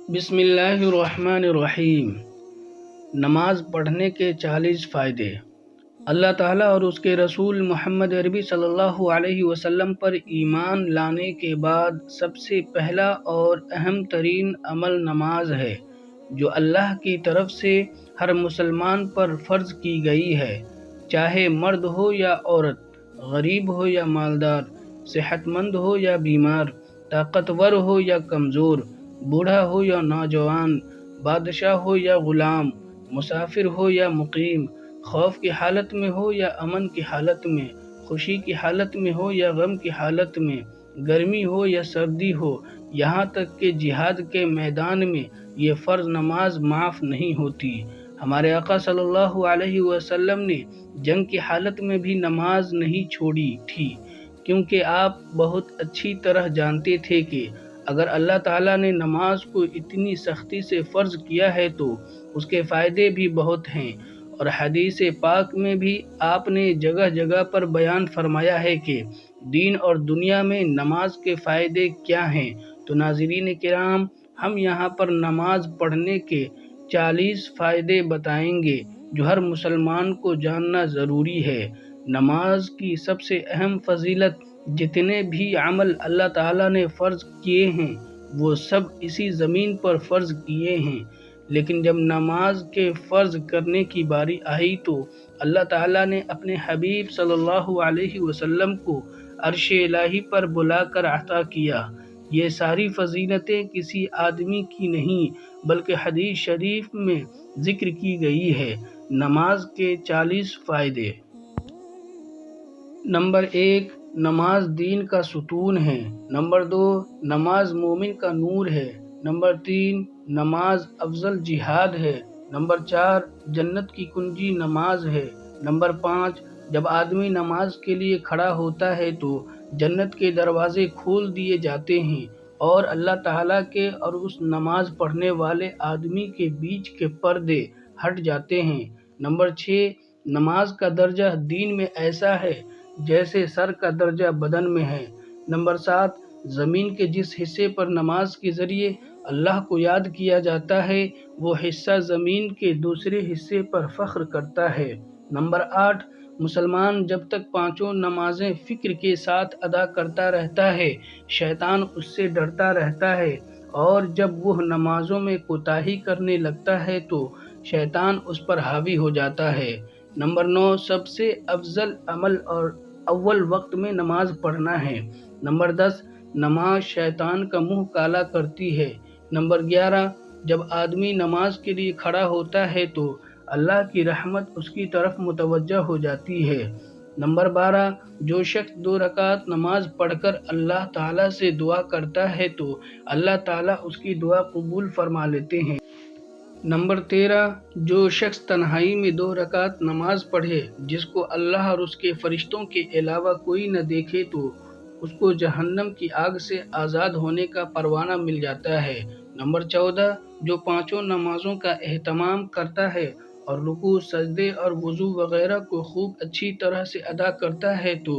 بسم اللہ الرحمن الرحیم۔ نماز پڑھنے کے 40 فائدے۔ اللہ تعالیٰ اور اس کے رسول محمد عربی صلی اللہ علیہ وسلم پر ایمان لانے کے بعد سب سے پہلا اور اہم ترین عمل نماز ہے، جو اللہ کی طرف سے ہر مسلمان پر فرض کی گئی ہے، چاہے مرد ہو یا عورت، غریب ہو یا مالدار، صحت مند ہو یا بیمار، طاقتور ہو یا کمزور، بوڑھا ہو یا نوجوان، بادشاہ ہو یا غلام، مسافر ہو یا مقیم، خوف کی حالت میں ہو یا امن کی حالت میں، خوشی کی حالت میں ہو یا غم کی حالت میں، گرمی ہو یا سردی ہو، یہاں تک کہ جہاد کے میدان میں یہ فرض نماز معاف نہیں ہوتی۔ ہمارے آقا صلی اللہ علیہ وسلم نے جنگ کی حالت میں بھی نماز نہیں چھوڑی تھی، کیونکہ آپ بہت اچھی طرح جانتے تھے کہ اگر اللہ تعالیٰ نے نماز کو اتنی سختی سے فرض کیا ہے تو اس کے فائدے بھی بہت ہیں، اور حدیث پاک میں بھی آپ نے جگہ جگہ پر بیان فرمایا ہے کہ دین اور دنیا میں نماز کے فائدے کیا ہیں۔ تو ناظرین کرام، ہم یہاں پر نماز پڑھنے کے 40 فائدے بتائیں گے جو ہر مسلمان کو جاننا ضروری ہے۔ نماز کی سب سے اہم فضیلت، جتنے بھی عمل اللہ تعالیٰ نے فرض کیے ہیں وہ سب اسی زمین پر فرض کیے ہیں، لیکن جب نماز کے فرض کرنے کی باری آئی تو اللہ تعالیٰ نے اپنے حبیب صلی اللہ علیہ وسلم کو عرش الہی پر بلا کر عطا کیا۔ یہ ساری فضیلتیں کسی آدمی کی نہیں بلکہ حدیث شریف میں ذکر کی گئی ہے۔ نماز کے 40 فائدے۔ نمبر 1، نماز دین کا ستون ہے۔ نمبر 2، نماز مومن کا نور ہے۔ نمبر 3، نماز افضل جہاد ہے۔ نمبر 4، جنت کی کنجی نماز ہے۔ نمبر 5، جب آدمی نماز کے لیے کھڑا ہوتا ہے تو جنت کے دروازے کھول دیے جاتے ہیں اور اللہ تعالیٰ کے اور اس نماز پڑھنے والے آدمی کے بیچ کے پردے ہٹ جاتے ہیں۔ نمبر 6، نماز کا درجہ دین میں ایسا ہے جیسے سر کا درجہ بدن میں ہے۔ نمبر 7، زمین کے جس حصے پر نماز کے ذریعے اللہ کو یاد کیا جاتا ہے وہ حصہ زمین کے دوسرے حصے پر فخر کرتا ہے۔ نمبر 8، مسلمان جب تک 5 نمازیں فکر کے ساتھ ادا کرتا رہتا ہے، شیطان اس سے ڈرتا رہتا ہے، اور جب وہ نمازوں میں کوتاہی کرنے لگتا ہے تو شیطان اس پر حاوی ہو جاتا ہے۔ نمبر 9، سب سے افضل عمل اور اول وقت میں نماز پڑھنا ہے۔ نمبر 10، نماز شیطان کا منہ کالا کرتی ہے۔ نمبر 11، جب آدمی نماز کے لیے کھڑا ہوتا ہے تو اللہ کی رحمت اس کی طرف متوجہ ہو جاتی ہے۔ نمبر 12، جو شخص 2 رکعت نماز پڑھ کر اللہ تعالیٰ سے دعا کرتا ہے تو اللہ تعالیٰ اس کی دعا قبول فرما لیتے ہیں۔ نمبر 13، جو شخص تنہائی میں 2 رکعت نماز پڑھے جس کو اللہ اور اس کے فرشتوں کے علاوہ کوئی نہ دیکھے تو اس کو جہنم کی آگ سے آزاد ہونے کا پروانہ مل جاتا ہے۔ نمبر 14، جو 5 نمازوں کا اہتمام کرتا ہے اور رکوع، سجدے اور وضو وغیرہ کو خوب اچھی طرح سے ادا کرتا ہے تو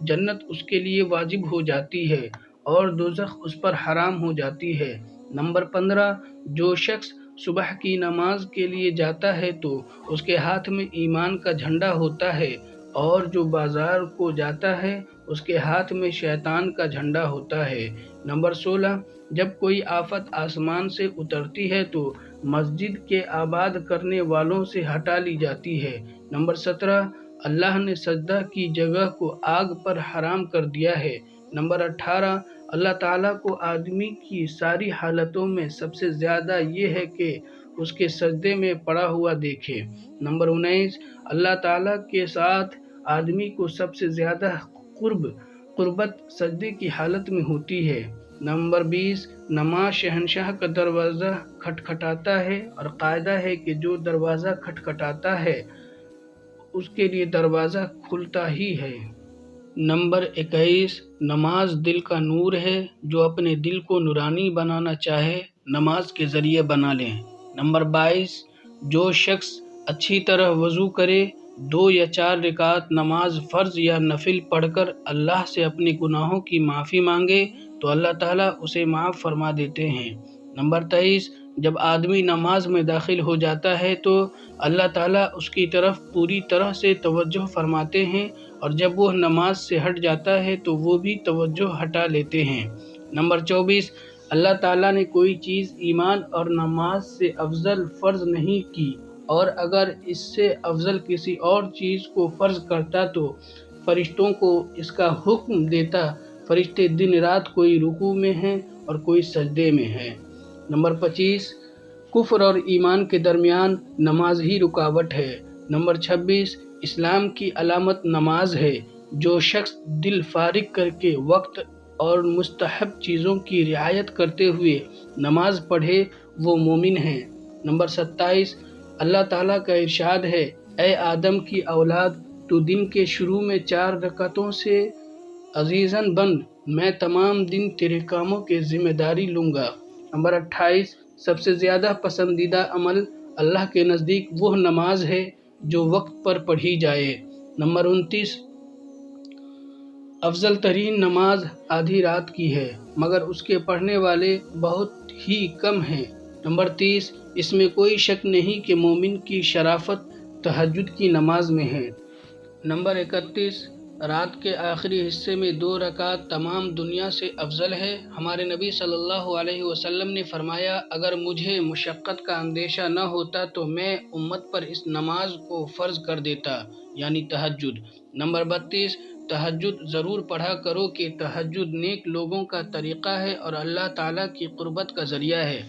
جنت اس کے لیے واجب ہو جاتی ہے اور دوزخ اس پر حرام ہو جاتی ہے۔ نمبر 15، جو شخص صبح کی نماز کے لیے جاتا ہے تو اس کے ہاتھ میں ایمان کا جھنڈا ہوتا ہے، اور جو بازار کو جاتا ہے اس کے ہاتھ میں شیطان کا جھنڈا ہوتا ہے۔ نمبر 16، جب کوئی آفت آسمان سے اترتی ہے تو مسجد کے آباد کرنے والوں سے ہٹا لی جاتی ہے۔ نمبر 17، اللہ نے سجدہ کی جگہ کو آگ پر حرام کر دیا ہے۔ نمبر 18، اللہ تعالیٰ کو آدمی کی ساری حالتوں میں سب سے زیادہ یہ ہے کہ اس کے سجدے میں پڑا ہوا دیکھے۔ نمبر 19، اللہ تعالیٰ کے ساتھ آدمی کو سب سے زیادہ قربت سجدے کی حالت میں ہوتی ہے۔ نمبر 20، نماز شہنشاہ کا دروازہ کھٹکھٹاتا ہے، اور قاعدہ ہے کہ جو دروازہ کھٹکھٹاتا ہے اس کے لیے دروازہ کھلتا ہی ہے۔ نمبر 21، نماز دل کا نور ہے، جو اپنے دل کو نورانی بنانا چاہے نماز کے ذریعے بنا لیں۔ نمبر 22، جو شخص اچھی طرح وضو کرے، 2 یا 4 رکعت نماز فرض یا نفل پڑھ کر اللہ سے اپنے گناہوں کی معافی مانگے تو اللہ تعالیٰ اسے معاف فرما دیتے ہیں۔ نمبر 23، جب آدمی نماز میں داخل ہو جاتا ہے تو اللہ تعالیٰ اس کی طرف پوری طرح سے توجہ فرماتے ہیں، اور جب وہ نماز سے ہٹ جاتا ہے تو وہ بھی توجہ ہٹا لیتے ہیں۔ نمبر 24، اللہ تعالیٰ نے کوئی چیز ایمان اور نماز سے افضل فرض نہیں کی، اور اگر اس سے افضل کسی اور چیز کو فرض کرتا تو فرشتوں کو اس کا حکم دیتا۔ فرشتے دن رات کوئی رکوع میں ہیں اور کوئی سجدے میں ہے۔ نمبر 25، کفر اور ایمان کے درمیان نماز ہی رکاوٹ ہے۔ نمبر 26، اسلام کی علامت نماز ہے۔ جو شخص دل فارغ کر کے وقت اور مستحب چیزوں کی رعایت کرتے ہوئے نماز پڑھے وہ مومن ہے۔ نمبر 27، اللہ تعالیٰ کا ارشاد ہے، اے آدم کی اولاد، تو دن کے شروع میں 4 رکعتوں سے عزیزاً بن، میں تمام دن تیرے کاموں کی ذمہ داری لوں گا۔ نمبر 28، سب سے زیادہ پسندیدہ عمل اللہ کے نزدیک وہ نماز ہے جو وقت پر پڑھی جائے۔ نمبر 29، افضل ترین نماز آدھی رات کی ہے، مگر اس کے پڑھنے والے بہت ہی کم ہیں۔ نمبر 30، اس میں کوئی شک نہیں کہ مومن کی شرافت تہجد کی نماز میں ہے۔ نمبر 31، رات کے آخری حصے میں 2 رکعت تمام دنیا سے افضل ہے۔ ہمارے نبی صلی اللہ علیہ وسلم نے فرمایا، اگر مجھے مشقت کا اندیشہ نہ ہوتا تو میں امت پر اس نماز کو فرض کر دیتا، یعنی تہجد۔ نمبر 32، تہجد ضرور پڑھا کرو کہ تہجد نیک لوگوں کا طریقہ ہے اور اللہ تعالیٰ کی قربت کا ذریعہ ہے۔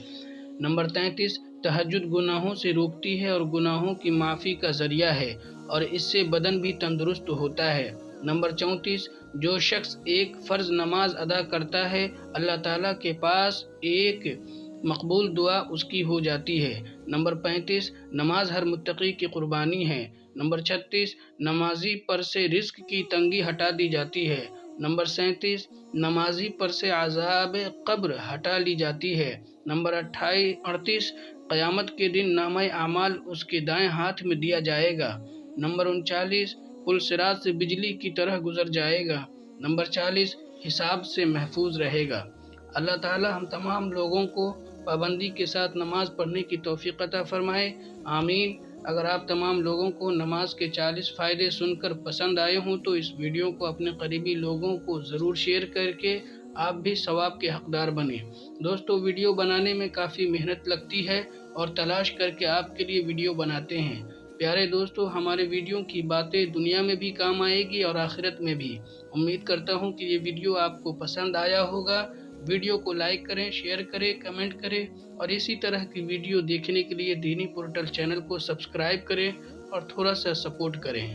نمبر 33، تہجد گناہوں سے روکتی ہے اور گناہوں کی معافی کا ذریعہ ہے، اور اس سے بدن بھی تندرست ہوتا ہے۔ نمبر 34، جو شخص ایک فرض نماز ادا کرتا ہے، اللہ تعالیٰ کے پاس ایک مقبول دعا اس کی ہو جاتی ہے۔ نمبر 35، نماز ہر متقی کی قربانی ہے۔ نمبر 36، نمازی پر سے رزق کی تنگی ہٹا دی جاتی ہے۔ نمبر 37، نمازی پر سے عذاب قبر ہٹا لی جاتی ہے۔ نمبر 38، قیامت کے دن نامہ اعمال اس کے دائیں ہاتھ میں دیا جائے گا۔ نمبر 39، پل صراط سے بجلی کی طرح گزر جائے گا۔ نمبر 40، حساب سے محفوظ رہے گا۔ اللہ تعالی ہم تمام لوگوں کو پابندی کے ساتھ نماز پڑھنے کی توفیق عطا فرمائے، آمین۔ اگر آپ تمام لوگوں کو نماز کے 40 فائدے سن کر پسند آئے ہوں تو اس ویڈیو کو اپنے قریبی لوگوں کو ضرور شیئر کر کے آپ بھی ثواب کے حقدار بنیں۔ دوستو، ویڈیو بنانے میں کافی محنت لگتی ہے اور تلاش کر کے آپ کے لیے ویڈیو بناتے ہیں۔ پیارے دوستو، ہمارے ویڈیو کی باتیں دنیا میں بھی کام آئے گی اور آخرت میں بھی۔ امید کرتا ہوں کہ یہ ویڈیو آپ کو پسند آیا ہوگا۔ ویڈیو کو لائک کریں، شیئر کریں، کمنٹ کریں، اور اسی طرح کی ویڈیو دیکھنے کے لیے دینی پورٹل چینل کو سبسکرائب کریں اور تھوڑا سا سپورٹ کریں۔